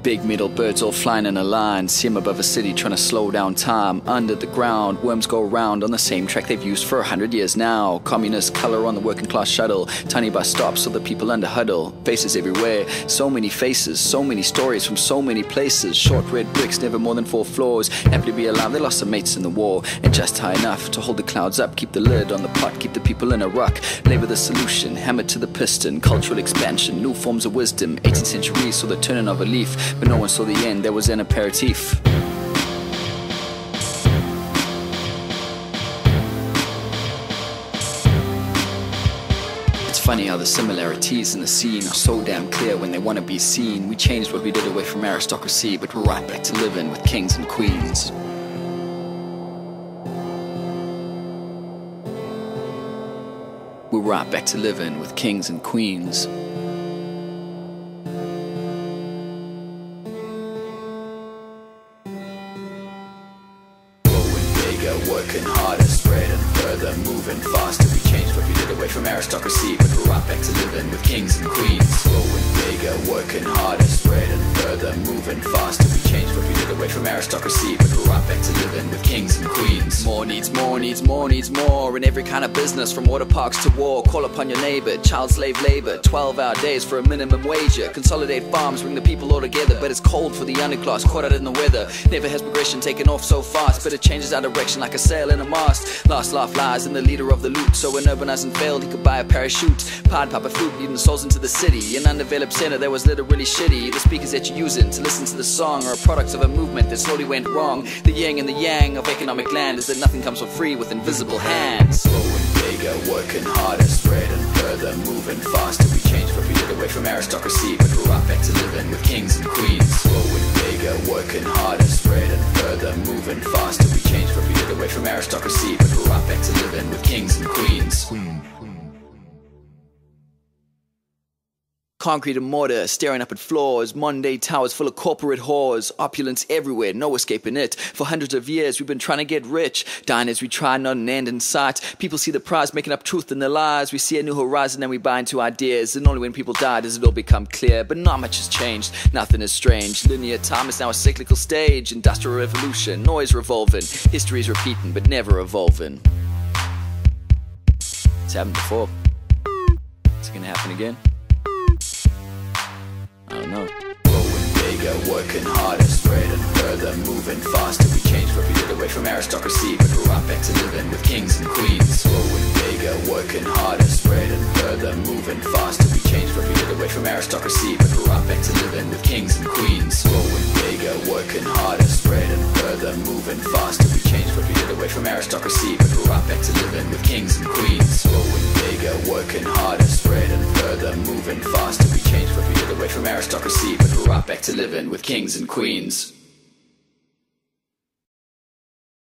Big metal birds all flying in a line, see 'em above a city trying to slow down time. Under the ground, worms go round on the same track they've used for 100 years now. Communist color on the working class shuttle, tiny bus stops so the people under huddle. Faces everywhere, so many faces, so many stories from so many places. Short red bricks, never more than 4 floors. Happy to be alive, they lost some mates in the war. And just high enough to hold the clouds up, keep the lid on the pot, keep the people in a ruck. Labor the solution, hammer to the piston. Cultural expansion, new forms of wisdom. 18th century saw the turning of a leaf, but no one saw the end, there was an aperitif. It's funny how the similarities in the scene are so damn clear when they want to be seen. We changed what we did away from aristocracy, but we're right back to living with kings and queens. We're right back to living with kings and queens. Working harder, spreading further, moving faster. We changed what we did away from aristocracy, but we're right back to living with kings and queens. Growing bigger, working harder, spreading further, moving faster. We changed what we did away from aristocracy, but we're right back to living with kings and queens. More needs more, needs more, needs more. In every kind of business, from water parks to war. Call upon your neighbor, child slave labor. 12-hour days for a minimum wage. Consolidate farms, bring the people all together. But it's cold for the underclass, caught out in the weather. Never has progression taken off so fast, but it changes our direction like a sail in a mast. Last laugh lies in the leader of the loot. So when urbanizing failed, he could buy a parachute. Pied Papa flute, leading the souls into the city. An undeveloped center that was literally shitty. The speakers that you're using to listen to the song are products of a movement that slowly went wrong. The yin and the yang of economic land is that nothing comes for free with invisible hands. Growing bigger, working harder, spreading further, moving faster. We changed what we did away from aristocracy, but we're right back to living with kings and queens. Growing bigger, working harder, spreading further, moving faster. We changed what we did away from aristocracy, but we're right back to living with kings and queens. Concrete and mortar, staring up at floors. Monday towers full of corporate whores. Opulence everywhere, no escaping it. For hundreds of years we've been trying to get rich. Dying as we try, not an end in sight. People see the prize, making up truth in their lies. We see a new horizon and we buy into ideas. And only when people die does it all become clear. But not much has changed, nothing is strange. Linear time is now a cyclical stage. Industrial revolution, noise revolving. History's repeating but never evolving. It's happened before. Is it gonna happen again? I don't know. Growing bigger, working harder, spreading further, moving faster. We changed what we did away from aristocracy, but we're right back to living with kings and queens. Growing bigger, working harder, spreading further, moving faster. We changed what we did away from aristocracy, but we're right back to living with kings and queens. Growing bigger, working harder, spreading further, moving faster. We changed what we did away from aristocracy, but we're right back to living with kings and queens. Growing bigger, working harder, spreading further, moving faster. We changed what we did away from aristocracy, but we're right back to living with kings and queens.